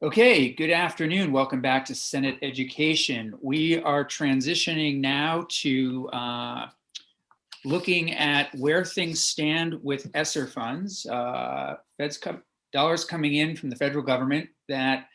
Okay, good afternoon. Welcome back to Senate Education. We are transitioning now to looking at where things stand with ESSER funds. Dollars coming in from the federal government that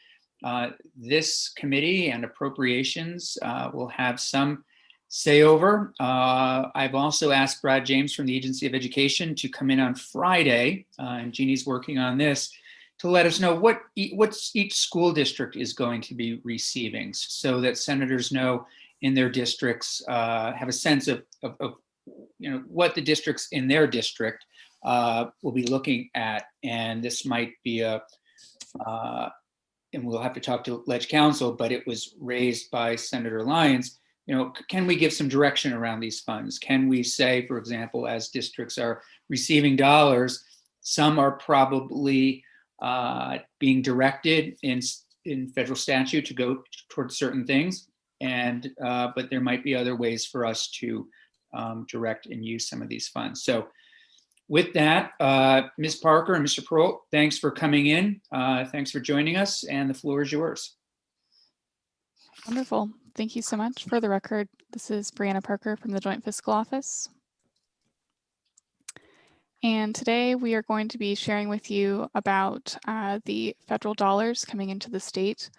this committee and appropriations will have some say over. I've also asked Brad James from the Agency of Education to come in on Friday, and Jeannie's working on this, to let us know what each school district is going to be receiving, so that senators know in their districts, have a sense of what the districts in their district will be looking at. And this might be and we'll have to talk to Ledge Council, but it was raised by Senator Lyons. Can we give some direction around these funds? Can we say, for example, as districts are receiving dollars, some are probably being directed in federal statute to go towards certain things, but there might be other ways for us to direct and use some of these funds. So with that, Ms. Parker and Mr. Perrault, thanks for coming in. Thanks for joining us, and the floor is yours. Wonderful. Thank you so much. For the record, this is Brianna Parker from the Joint Fiscal Office. And today we are going to be sharing with you about the federal dollars coming into the state.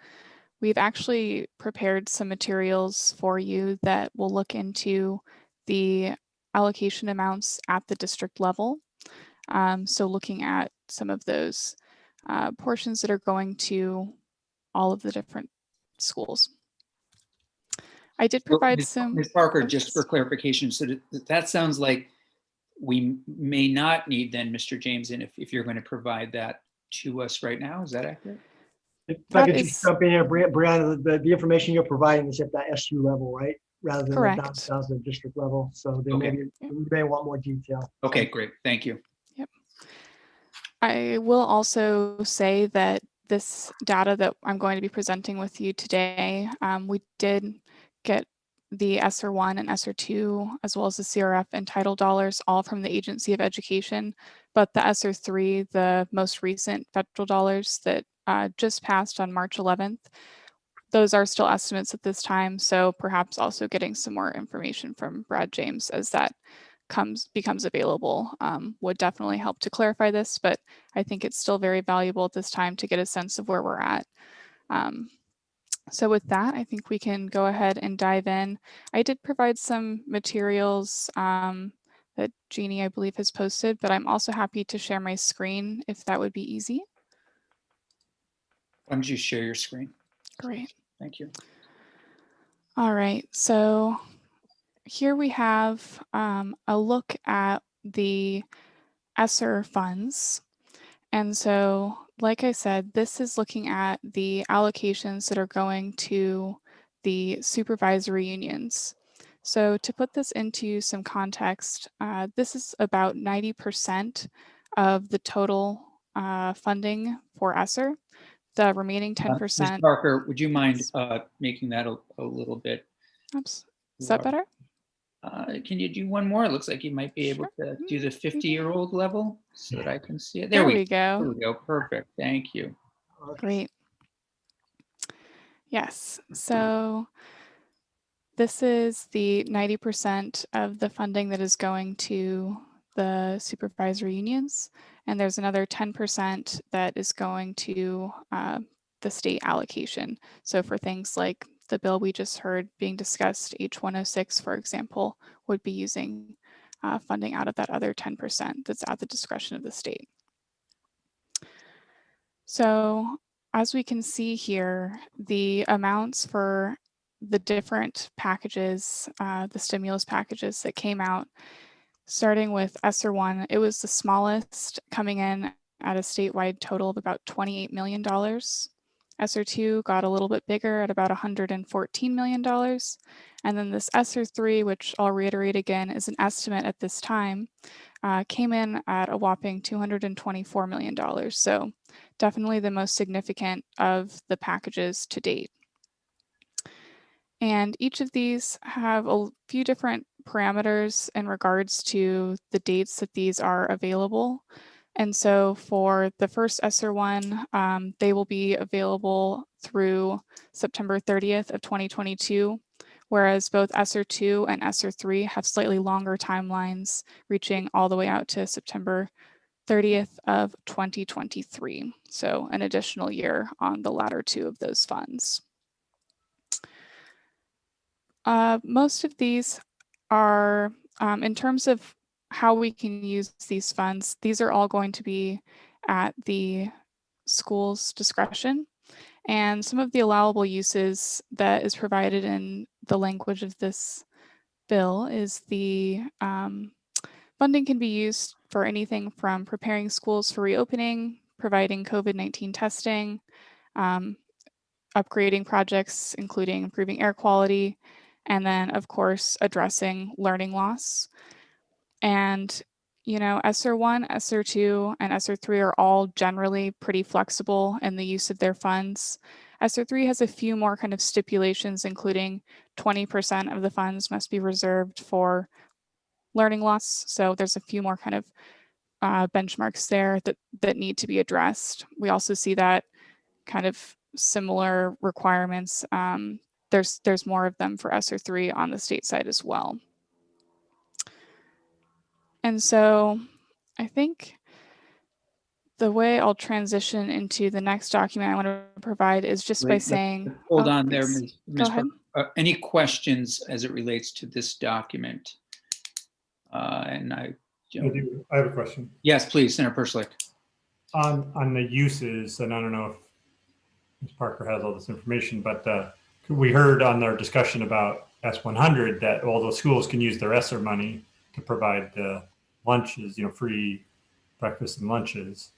We've actually prepared some materials for you that will look into the allocation amounts at the district level. So looking at some of those portions that are going to all of the different schools. I did provide some. Ms. Parker, just for clarification, so that sounds like we may not need then Mr. James in if you're going to provide that to us right now. Is that accurate? If I could just jump in here, Brianna, the information you're providing is at that SU level, right? Rather than the down to the district level. So there we may want more detail. Okay, great. Thank you. Yep. I will also say that this data that I'm going to be presenting with you today, we did get the ESSER 1 and ESSER 2, as well as the CRF and title dollars, all from the Agency of Education. But the ESSER 3, the most recent federal dollars that just passed on March 11th, those are still estimates at this time. So perhaps also getting some more information from Brad James as that becomes available would definitely help to clarify this, but I think it's still very valuable at this time to get a sense of where we're at. So with that, I think we can go ahead and dive in. I did provide some materials that Jeannie, I believe, has posted, but I'm also happy to share my screen if that would be easy. Why don't you share your screen? Great. Thank you. All right, so here we have a look at the ESSER funds. And so, like I said, this is looking at the allocations that are going to the supervisory unions. So to put this into some context, this is about 90% of the total funding for ESSER. The remaining 10%. Ms. Parker, would you mind making that a little bit? Oops. Is that better? Can you do one more? It looks like you might be able to do the 50-year-old level so that I can see it. There we go. There we go. Perfect. Thank you. Great. Yes. So this is the 90% of the funding that is going to the supervisory unions. And there's another 10% that is going to the state allocation. So for things like the bill we just heard being discussed, H106, for example, would be using funding out of that other 10% that's at the discretion of the state. So as we can see here, the amounts for the different packages, the stimulus packages that came out, starting with ESSER 1, it was the smallest, coming in at a statewide total of about $28 million. ESSER 2 got a little bit bigger at about $114 million. And then this ESSER 3, which I'll reiterate again, is an estimate at this time, came in at a whopping $224 million. So definitely the most significant of the packages to date. And each of these have a few different parameters in regards to the dates that these are available. And so for the first ESSER 1, they will be available through September 30th of 2022, whereas both ESSER 2 and ESSER 3 have slightly longer timelines, reaching all the way out to September 30th of 2023. So an additional year on the latter two of those funds. Most of these are, in terms of how we can use these funds, these are all going to be at the school's discretion. And some of the allowable uses that is provided in the language of this bill is the funding can be used for anything from preparing schools for reopening, providing COVID-19 testing, upgrading projects, including improving air quality, and then, of course, addressing learning loss. And, you know, ESSER 1, ESSER 2, and ESSER 3 are all generally pretty flexible in the use of their funds. ESSER 3 has a few more kind of stipulations, including 20% of the funds must be reserved for learning loss. So there's a few more kind of benchmarks there that need to be addressed. We also see that kind of similar requirements. There's more of them for ESSER 3 on the state side as well. And so I think the way I'll transition into the next document I want to provide is just by saying— Hold on there, please. Ms. Go ahead. Any questions as it relates to this document? And I do. I have a question. Yes, please, Senator Perslick. On the uses, and I don't know if Ms. Parker has all this information, but we heard on their discussion about S100 that all the schools can use their ESSER money to provide the lunches, you know, free breakfast and lunches.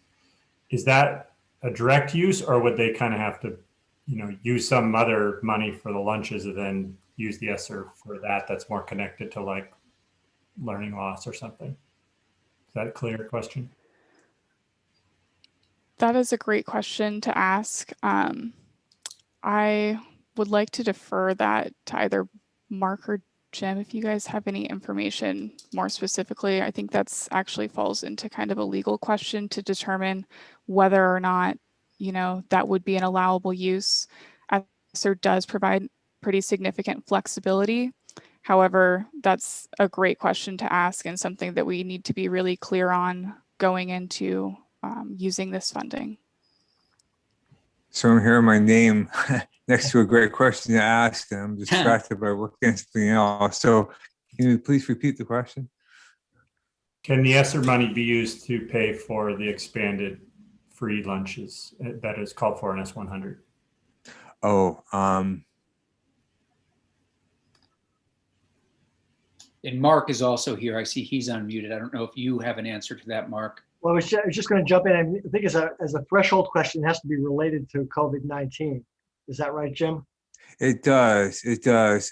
Is that a direct use, or would they kind of have to, you know, use some other money for the lunches and then use the ESSER for that? That's more connected to like learning loss or something. Is that a clear question? That is a great question to ask. I would like to defer that to either Mark or Jim, if you guys have any information more specifically. I think that's actually falls into kind of a legal question to determine whether or not, you know, that would be an allowable use. ESSER does provide pretty significant flexibility. However, that's a great question to ask and something that we need to be really clear on going into using this funding. So I'm hearing my name next to a great question to ask, and I'm distracted by working on something else. So can you please repeat the question? Can the ESSER money be used to pay for the expanded free lunches that is called for in S100? Oh, And Mark is also here. I see he's unmuted. I don't know if you have an answer to that, Mark. Well, I was just going to jump in. I think as a threshold question, it has to be related to COVID-19. Is that right, Jim? it does. It does.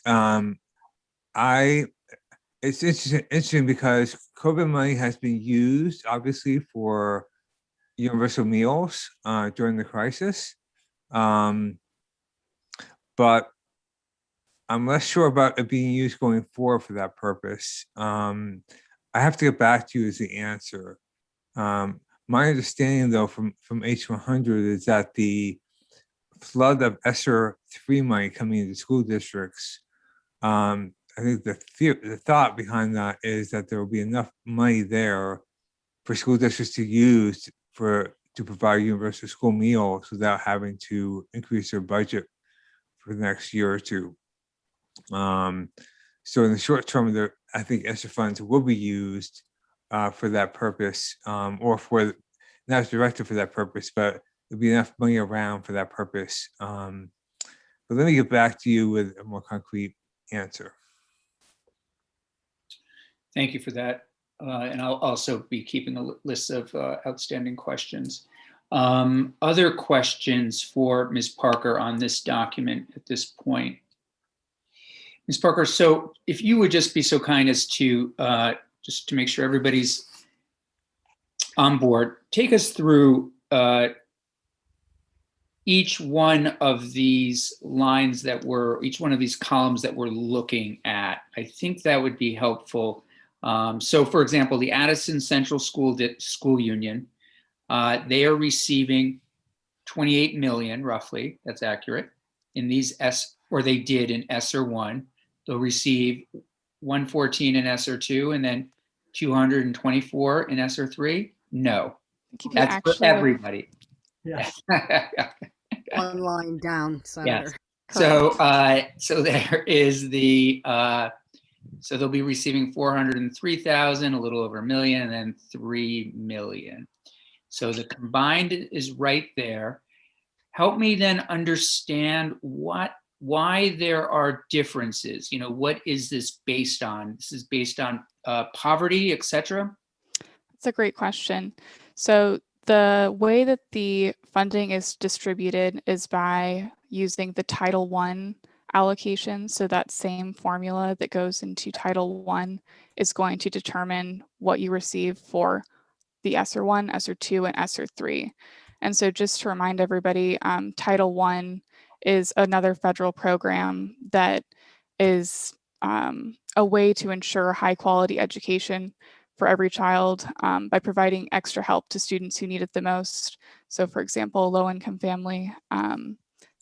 It's interesting because COVID money has been used, obviously, for universal meals during the crisis. But I'm less sure about it being used going forward for that purpose. I have to get back to you as the answer. My understanding, though, from H100 is that the flood of ESSER 3 money coming into school districts, I think the thought behind that is that there will be enough money there for school districts to use to provide universal school meals without having to increase their budget for the next year or two. So in the short term, I think ESSER funds will be used for that purpose, or for not directed for that purpose, but there'll be enough money around for that purpose. But let me get back to you with a more concrete answer. Thank you for that. And I'll also be keeping a list of outstanding questions. Other questions for Ms. Parker on this document at this point? Ms. Parker, so if you would just be so kind as to, just to make sure everybody's on board, take us through each one of these lines each one of these columns that we're looking at. I think that would be helpful. So for example, the Addison Central School Union, They are receiving 28 million roughly, that's accurate, in these or they did in ESSER 1. They'll receive 114 in ESSER 2 and then 224 in ESSER 3? No, If you that's for actually look- everybody. Yes. One line down, Senator. So, so there is so they'll be receiving 403,000, a little over a million, and then 3 million. So the combined is right there. Help me then understand why there are differences. You know, what is this based on? This is based on poverty, etc. That's a great question. So the way that the funding is distributed is by using the Title I allocation. So that same formula that goes into Title I is going to determine what you receive for the ESSER 1, ESSER 2, and ESSER 3. And so just to remind everybody, Title I is another federal program that is a way to ensure high quality education for every child by providing extra help to students who need it the most. So for example, low-income family,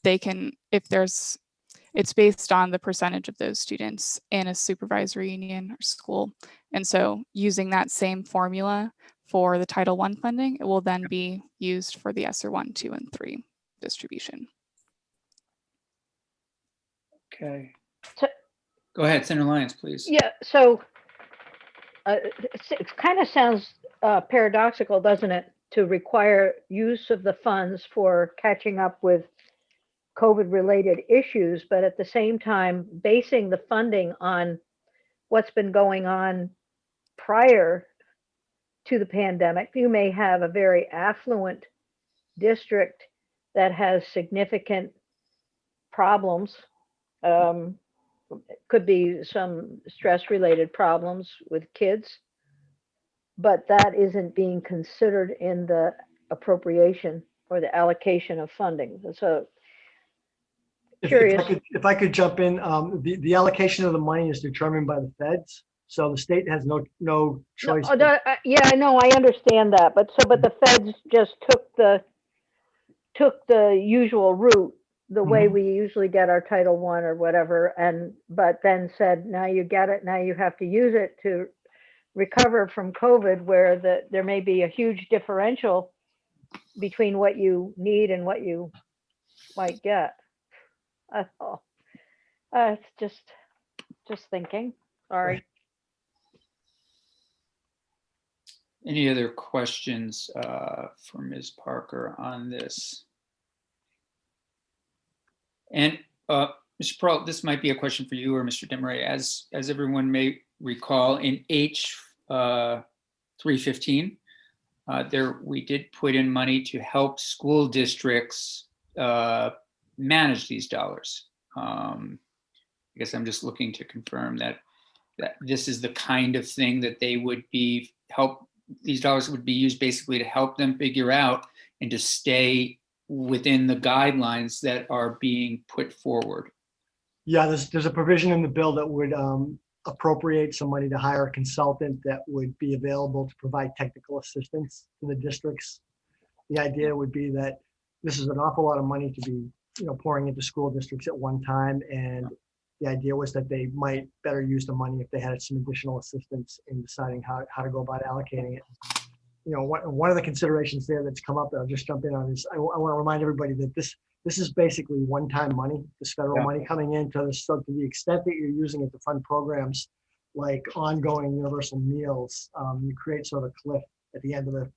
they can, it's based on the percentage of those students in a supervisory union or school. And so using that same formula for the Title I funding, it will then be used for the ESSER 1, 2, and 3 distribution. Okay. So- Go ahead, Senator Lyons, please. Yeah, so it kind of sounds paradoxical, doesn't it, to require use of the funds for catching up with COVID-related issues, but at the same time, basing the funding on what's been going on prior to the pandemic. You may have a very affluent district that has significant problems. Could be some stress-related problems with kids, but that isn't being considered in the appropriation or the allocation of funding. So curious. If I could jump in, the allocation of the money is determined by the feds. So the state has no choice. Yeah, I know, I understand that, but the feds just took the usual route, the way we usually get our Title I or whatever, but then said, now you get it, now you have to use it to recover from COVID, where there may be a huge differential between what you need and what you might get. That's all. It's just thinking, sorry. Any other questions for Ms. Parker on this? And Mr. Pearl, this might be a question for you or Mr. Desmarais. As everyone may recall, in H 315, we did put in money to help school districts manage these dollars. I guess I'm just looking to confirm that this is the kind of thing that they would these dollars would be used basically to help them figure out and to stay within the guidelines that are being put forward. Yeah, there's a provision in the bill that would appropriate some money to hire a consultant that would be available to provide technical assistance to the districts. The idea would be that this is an awful lot of money to be, pouring into school districts at one time, and the idea was that they might better use the money if they had some additional assistance in deciding how to go about allocating it. One of the considerations there that's come up that I'll just jump in on is I want to remind everybody that this is basically one-time money, this federal money coming in. So to the extent that you're using it to fund programs like ongoing universal meals, you create sort of a cliff at the end of the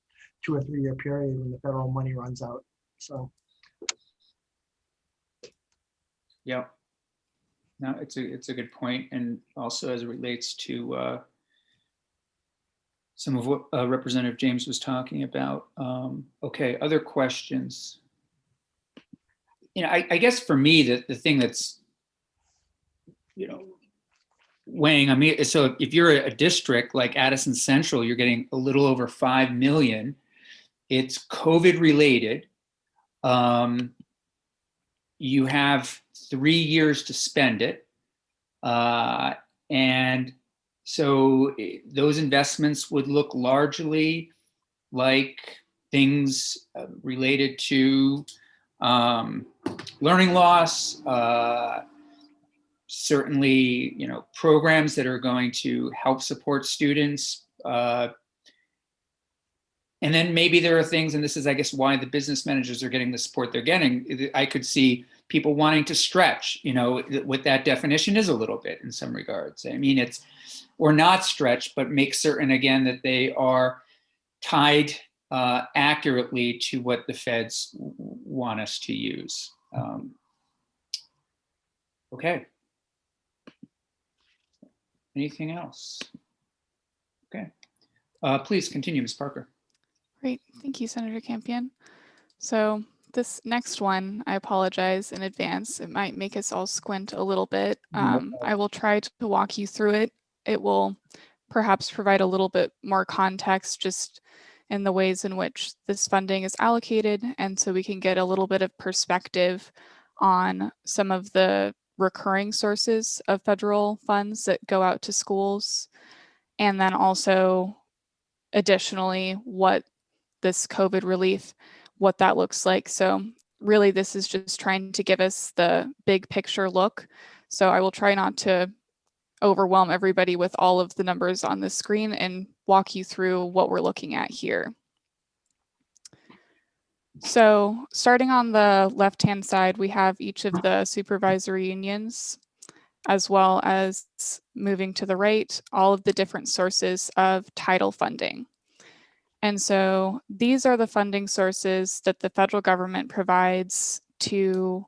2 or 3 year period when the federal money runs out. So. Yeah. No, it's a good point, and also as it relates to some of what Representative James was talking about. Okay, other questions? I guess for me, the thing that's, weighing on me, so if you're a district like Addison Central, you're getting a little over 5 million. It's COVID related. You have 3 years to spend it. And so those investments would look largely like things related to learning loss, certainly, programs that are going to help support students. And then maybe there are things, and this is, I guess, why the business managers are getting the support they're getting. I could see people wanting to stretch, what that definition is a little bit in some regards. I mean, it's, or not stretch, but make certain, again, that they are tied accurately to what the feds want us to use. Okay. Anything else? Okay. Please continue, Ms. Parker. Great. Thank you, Senator Campion. So this next one, I apologize in advance. It might make us all squint a little bit. I will try to walk you through it. It will perhaps provide a little bit more context just in the ways in which this funding is allocated. And so we can get a little bit of perspective on some of the recurring sources of federal funds that go out to schools. And then also additionally, what this COVID relief, what that looks like. So really, this is just trying to give us the big picture look. So I will try not to overwhelm everybody with all of the numbers on the screen and walk you through what we're looking at here. So starting on the left-hand side, we have each of the supervisory unions, as well as moving to the right, all of the different sources of title funding. And so these are the funding sources that the federal government provides to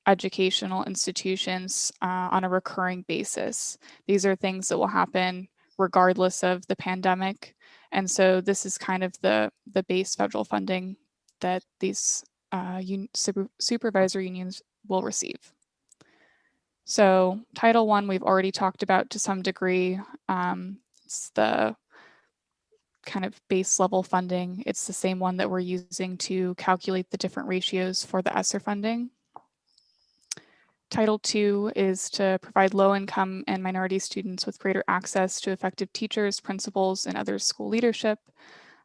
educational institutions on a recurring basis. These are things that will happen regardless of the pandemic. And so this is kind of the base federal funding that these supervisor unions will receive. So Title I, we've already talked about to some degree. It's the kind of base level funding. It's the same one that we're using to calculate the different ratios for the ESSER funding. Title II is to provide low-income and minority students with greater access to effective teachers, principals, and other school leadership.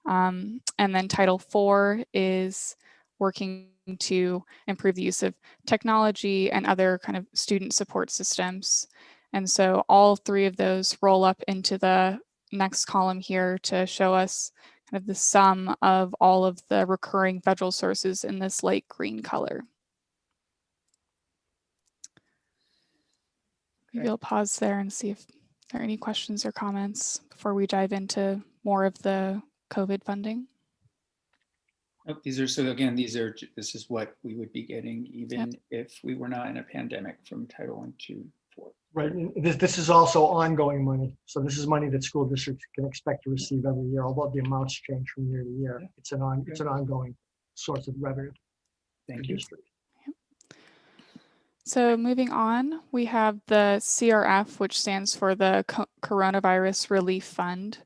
And then Title IV is working to improve the use of technology and other kind of student support systems. And so all three of those roll up into the next column here to show us kind of the sum of all of the recurring federal sources in this light green color. Maybe I'll pause there and see if there are any questions or comments before we dive into more of the COVID funding. Oh, these are, so again, this is what we would be getting even if we were not in a pandemic from Title I, II, IV. Right, and this is also ongoing money. So this is money that school districts can expect to receive every year, although the amounts change from year to year. It's an ongoing source of revenue. Thank you. District. So moving on, we have the CRF, which stands for the Coronavirus Relief Fund.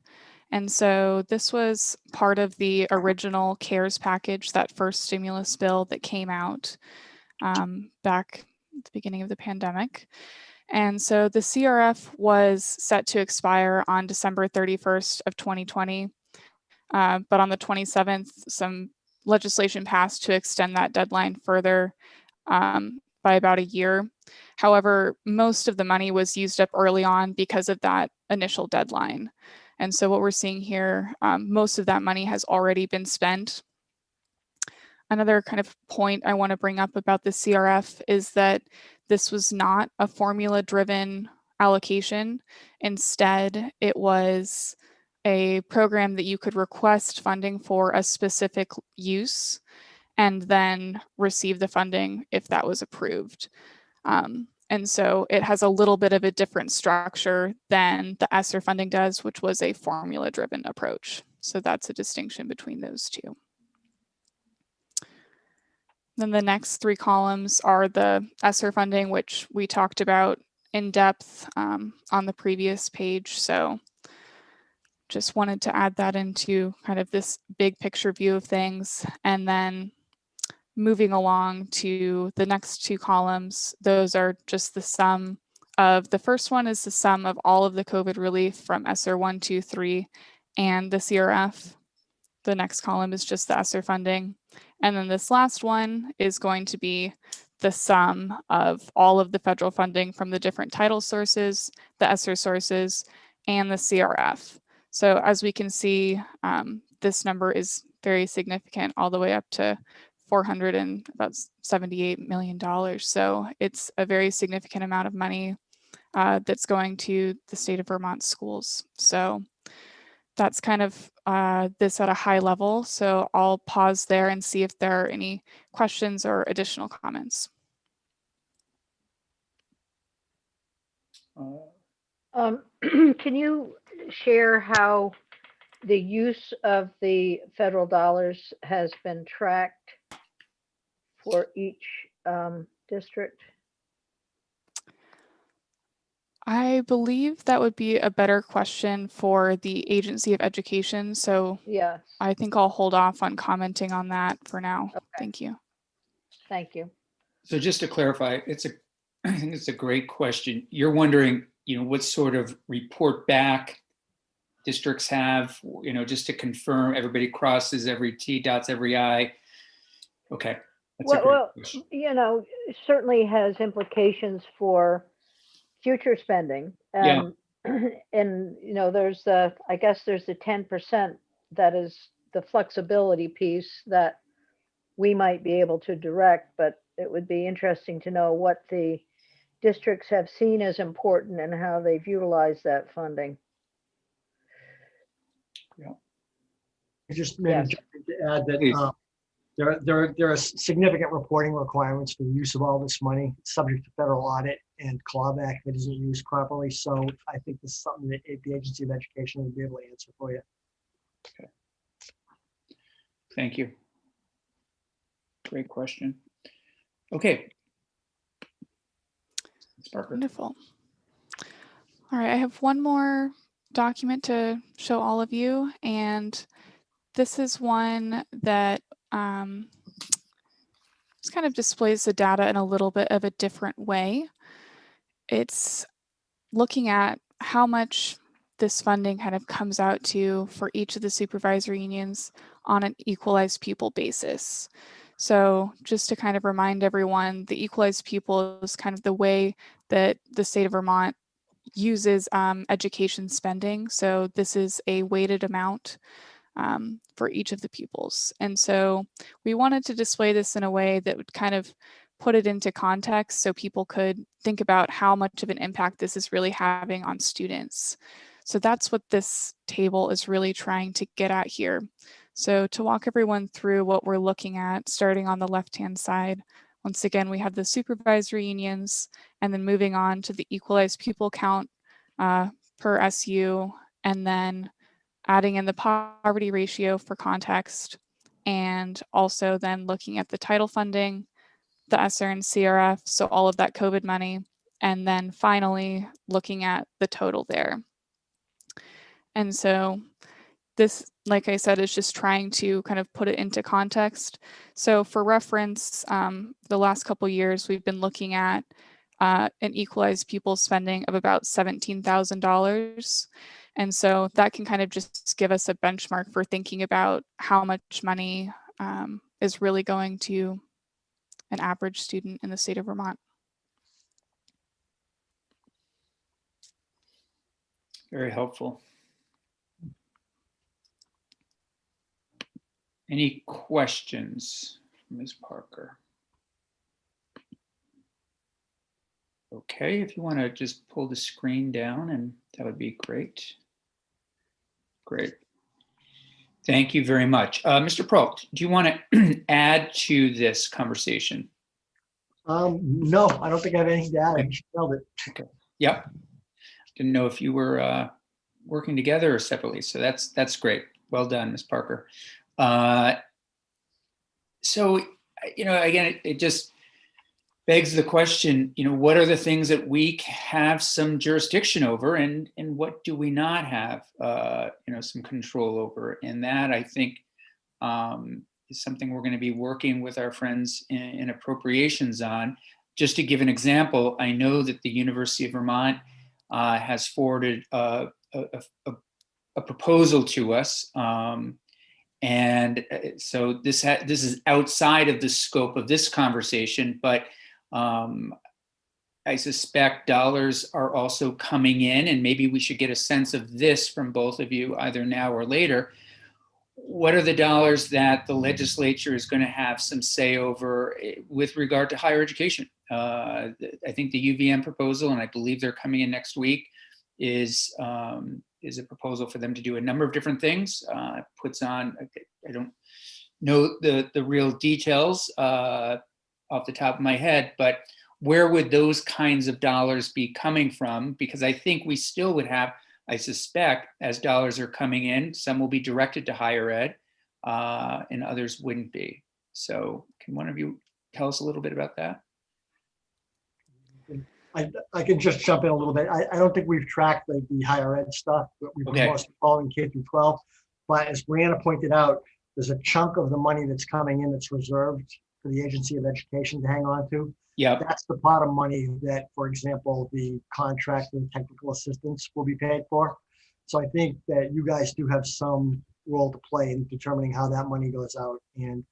And so this was part of the original CARES package, that first stimulus bill that came out back at the beginning of the pandemic. And so the CRF was set to expire on December 31st of 2020. But on the 27th, some legislation passed to extend that deadline further by about a year. However, most of the money was used up early on because of that initial deadline. And so what we're seeing here, most of that money has already been spent. Another kind of point I want to bring up about the CRF is that this was not a formula-driven allocation. Instead, it was a program that you could request funding for a specific use and then receive the funding if that was approved. And so it has a little bit of a different structure than the ESSER funding does, which was a formula-driven approach. So that's a distinction between those two. Then the next three columns are the ESSER funding, which we talked about in depth on the previous page. So just wanted to add that into kind of this big picture view of things. And then moving along to the next two columns, those are just the sum of, the first one is the sum of all of the COVID relief from ESSER 1, 2, 3, and the CRF. the next column is just the ESSER funding. And then this last one is going to be the sum of all of the federal funding from the different title sources, the ESSER sources, and the CRF. So as we can see, this number is very significant, all the way up to $478 million. So it's a very significant amount of money that's going to the state of Vermont schools. So that's kind of this at a high level. So I'll pause there and see if there are any questions or additional comments. Can you share how the use of the federal dollars has been tracked for each district? I believe that would be a better question for the Agency of Education. So Yes, I think I'll hold off on commenting on that for now. Okay. Thank you. thank you. So just to clarify, I think it's a great question. You're wondering, what sort of report back districts have, just to confirm everybody crosses every T, dots every I. Okay. That's a great Well, question. it certainly has implications for future spending. Yeah. And, there's I guess there's the 10% that is the flexibility piece that we might be able to direct, but it would be interesting to know what the districts have seen as important and how they've utilized that funding. Just maybe Yes. to add that Please. there are significant reporting requirements for the use of all this money. It's subject to federal audit and clawback if it isn't used properly. So I think this is something that the Agency of Education will be able to answer for you. Thank you. Great question. Okay. Ms. Parker. Wonderful. All right, I have one more document to show all of you, and this is one that just kind of displays the data in a little bit of a different way. It's looking at how much this funding kind of comes out to for each of the supervisory unions on an equalized pupil basis. So just to kind of remind everyone, the equalized pupil is kind of the way that the state of Vermont uses education spending. So this is a weighted amount for each of the pupils. And so we wanted to display this in a way that would kind of put it into context so people could think about how much of an impact this is really having on students. So that's what this table is really trying to get at here. So to walk everyone through what we're looking at, starting on the left-hand side, once again, we have the supervisory unions, and then moving on to the equalized pupil count per SU, and then adding in the poverty ratio for context, and also then looking at the title funding, the ESSER and CRF, so all of that COVID money, and then finally looking at the total there. And so this, like I said, is just trying to kind of put it into context. So for reference, the last couple years, we've been looking at an equalized pupil spending of about $17,000. And so that can kind of just give us a benchmark for thinking about how much money is really going to an average student in the state of Vermont. Very helpful. Any questions, Ms. Parker? Okay, if you want to just pull the screen down, and that would be great. Great. Thank you very much. Mr. Prolt, do you want to add to this conversation? No, I don't think I have anything to add. I just nailed it. Yep. Didn't know if you were working together or separately. So that's great. Well done, Ms. Parker. So, again, it just begs the question, what are the things that we have some jurisdiction over, and what do we not have, some control over? And that, I think, is something we're going to be working with our friends in appropriations on. Just to give an example, I know that the University of Vermont has forwarded a proposal to us, And so this is outside of the scope of this conversation, but I suspect dollars are also coming in, and maybe we should get a sense of this from both of you, either now or later. What are the dollars that the legislature is going to have some say over with regard to higher education? I think the UVM proposal, and I believe they're coming in next week, is a proposal for them to do a number of different things. Puts on, I don't know the real details off the top of my head, but where would those kinds of dollars be coming from? Because I think we still would have, I suspect, as dollars are coming in, some will be directed to higher ed and others wouldn't be. So can one of you tell us a little bit about that? I can just jump in a little bit. I don't think we've tracked the higher ed stuff, but we've been Okay. mostly following K through 12. But as Brianna pointed out, there's a chunk of the money that's coming in that's reserved for the Agency of Education to hang on to. Yep. That's the pot of money that, for example, the contract and technical assistance will be paid for. So I think that you guys do have some role to play in determining how that money goes out. And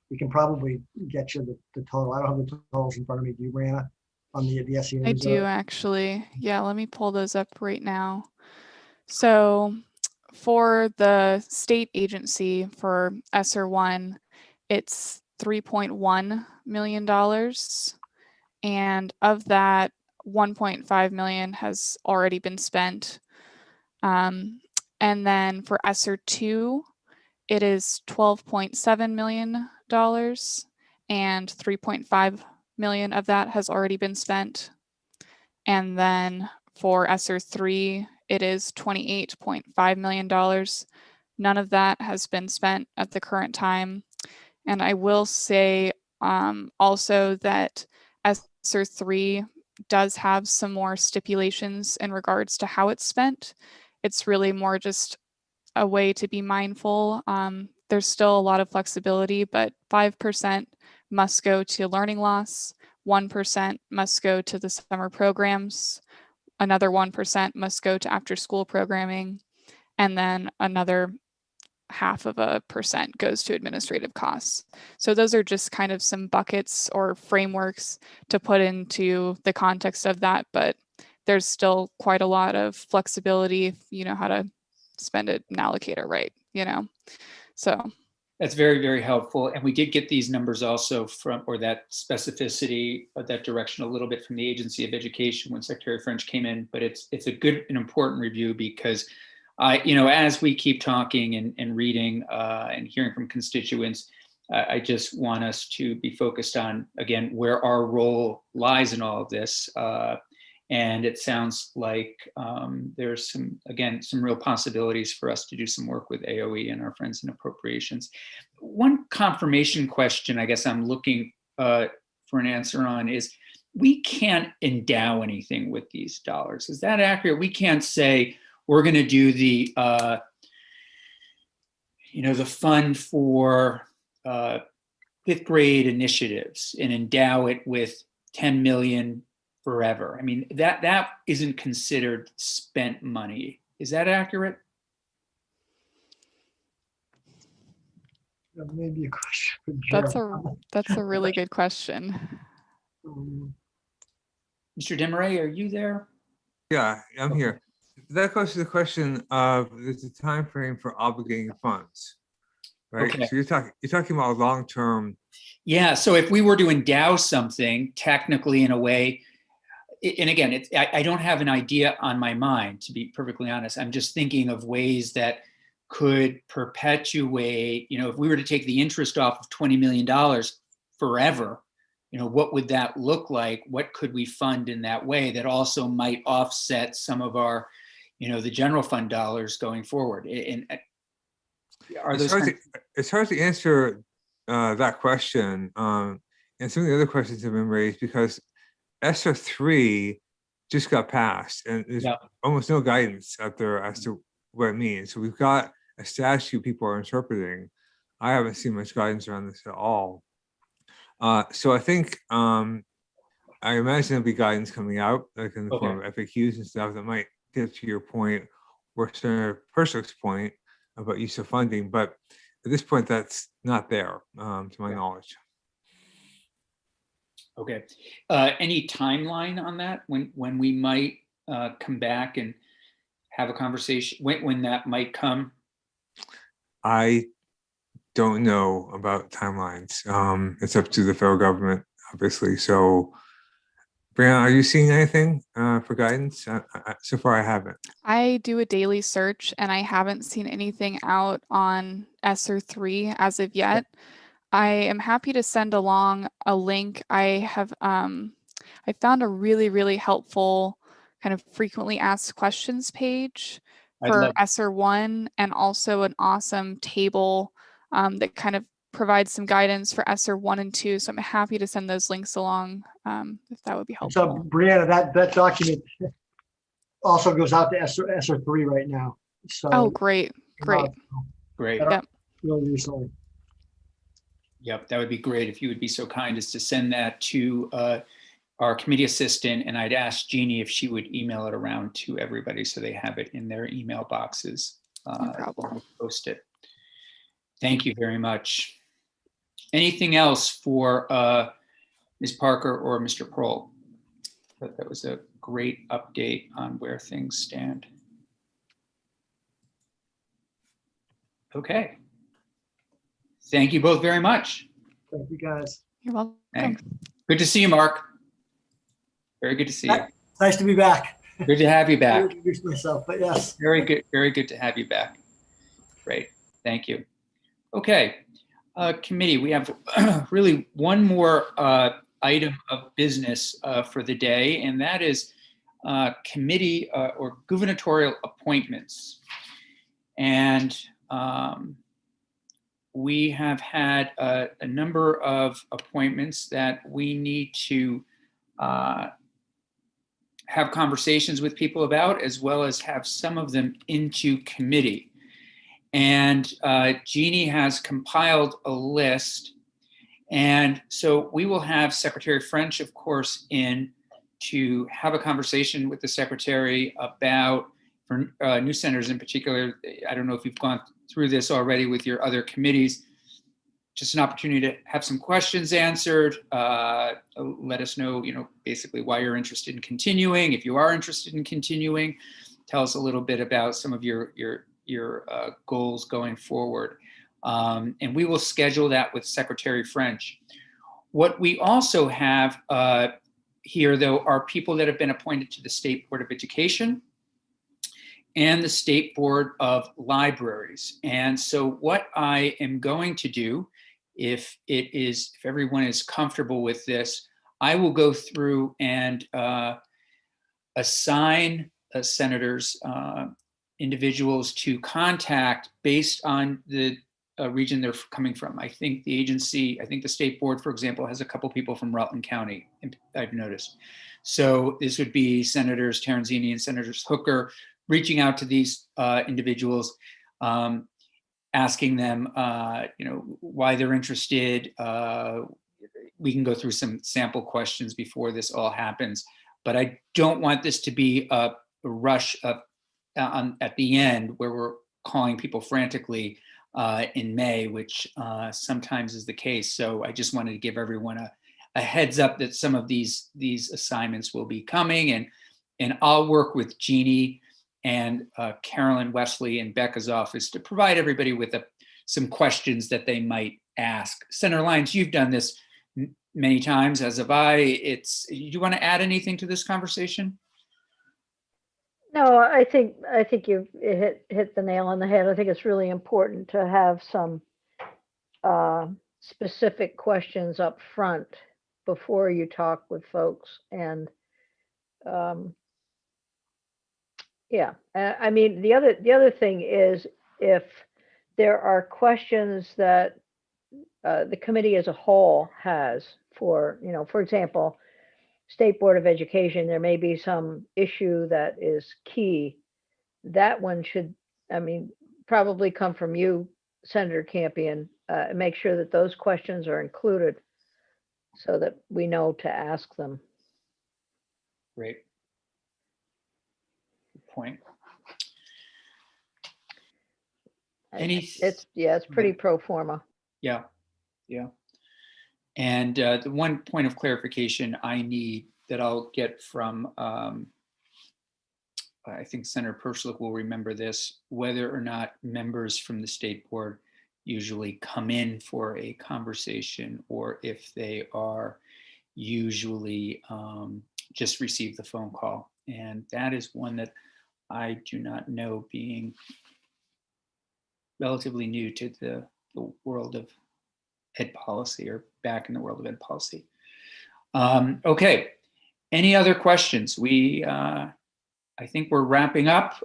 we can probably get you the total. I don't have the totals in front of me. Do you, Brianna? On the SEA I do actually. Yeah, let me pull those up right now. So for the state agency for ESSER 1, it's $3.1 million. And of that, 1.5 million has already been spent. And then for ESSER 2, it is $12.7 million, and 3.5 million of that has already been spent. And then for ESSER 3, it is $28.5 million. None of that has been spent at the current time. And I will say also that ESSER 3 does have some more stipulations in regards to how it's spent. It's really more just a way to be mindful. There's still a lot of flexibility, but 5% must go to learning loss, 1% must go to the summer programs, another 1% must go to after school programming, and then another 0.5% goes to administrative costs. So those are just kind of some buckets or frameworks to put into the context of that, but there's still quite a lot of flexibility if you know how to spend it and allocate it right, you know? So that's very, very helpful. And we did get these numbers also from, or that specificity, that direction a little bit from the Agency of Education when Secretary French came in, but it's a good and important review because as we keep talking and reading and hearing from constituents, I just want us to be focused on, again, where our role lies in all of this. And it sounds like there's some real possibilities for us to do some work with AOE and our friends in appropriations. One confirmation question I guess I'm looking for an answer on is, we can't endow anything with these dollars. Is that accurate? We can't say we're going to do the fund for fifth grade initiatives and endow it with 10 million forever. I mean, that isn't considered spent money. Is that accurate? Maybe a question for Jeremy. That's a really good question. Mr. Desmarais, are you there? Yeah, I'm here. That goes to the question of there's a time frame for obligating funds, right? Okay. So you're talking about long-term. Yeah. So if we were to endow something technically in a way, and again, I don't have an idea on my mind, to be perfectly honest. I'm just thinking of ways that could perpetuate, if we were to take the interest off of $20 million forever, what would that look like? What could we fund in that way that also might offset some of our, the general fund dollars going forward? And are those It's hard to answer that question. And some of the other questions have been raised because ESSER 3 just got passed and there's almost no guidance out there as to what it means. So we've got a statute people are interpreting. I haven't seen much guidance around this at all. So I think, I imagine there'll be guidance coming out, like in the form of FAQs and stuff that might get to your point, or Senator Persick's point about use of funding. But at this point, that's not there, to my Yeah. knowledge. Okay. Any timeline on that? When we might come back and have a conversation, when that might come? I don't know about timelines. It's up to the federal government, obviously. So, Brianna, are you seeing anything for guidance? So far, I haven't. I do a daily search and I haven't seen anything out on ESSER 3 as of yet. I am happy to send along a link. I found a really, really helpful kind of frequently asked questions page I'd for love, ESSER 1 and also an awesome table that kind of provides some guidance for ESSER 1 and 2. So I'm happy to send those links along if that would be And so helpful. Brianna, that document also goes out to ESER 3 right now. So Oh, great, great. great. Yep. Yep. really recently. Yep, that would be great if you would be so kind as to send that to our committee assistant, and I'd ask Jeannie if she would email it around to everybody so they have it in their email boxes. No problem. when we Post it. Thank you very much. Anything else for Ms. Parker or Mr. Prohl? That was a great update on where things stand. Okay. Thank you both very much. Thank you, guys. You're welcome. Thanks. Good to see you, Mark. Very good to see you. Nice to be back. Good to have you I back. introduced myself, but yes. Very good to have you back. Great, thank you. Okay, committee, we have really one more item of business for the day, and that is committee or gubernatorial appointments. And we have had a number of appointments that we need to have conversations with people about, as well as have some of them into committee. And Jeannie has compiled a list. And so we will have Secretary French, of course, in to have a conversation with the secretary about, for new senators in particular, I don't know if you've gone through this already with your other committees, just an opportunity to have some questions answered. Let us know, basically why you're interested in continuing. If you are interested in continuing, tell us a little bit about some of your goals going forward. And we will schedule that with Secretary French. What we also have here, though, are people that have been appointed to the State Board of Education and the State Board of Libraries. And so what I am going to do, if everyone is comfortable with this, I will go through and assign senators, individuals to contact based on the region they're coming from. I think the State Board, for example, has a couple people from Rutland County, I've noticed. So this would be Senators Terenzini and Senators Hooker reaching out to these individuals, asking them, why they're interested. We can go through some sample questions before this all happens, but I don't want this to be a rush at the end where we're calling people frantically in May, which sometimes is the case. So I just wanted to give everyone a heads up that some of these assignments will be coming, and I'll work with Jeannie and Carolyn Wesley in Becca's office to provide everybody with some questions that they might ask. Senator Lyons, you've done this many times, as have I. Do you want to add anything to this conversation? No, I think you've hit the nail on the head. I think it's really important to have some specific questions up front before you talk with folks. And yeah, I mean, the other thing is, if there are questions that the committee as a whole has for example, State Board of Education, there may be some issue that is key. That one should, probably come from you, Senator Campion. Make sure that those questions are included so that we know to ask them. Great. Good point. Any, It's pretty pro forma. yeah, yeah. And the one point of clarification I need that I'll get from, I think Senator Perschlick will remember this, whether or not members from the state board usually come in for a conversation, or if they are usually just receive the phone call. And that is one that I do not know, being relatively new to the world of ed policy, or back in the world of ed policy. Okay, any other questions? I think we're wrapping up.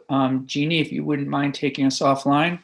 Jeannie, if you wouldn't mind taking us offline.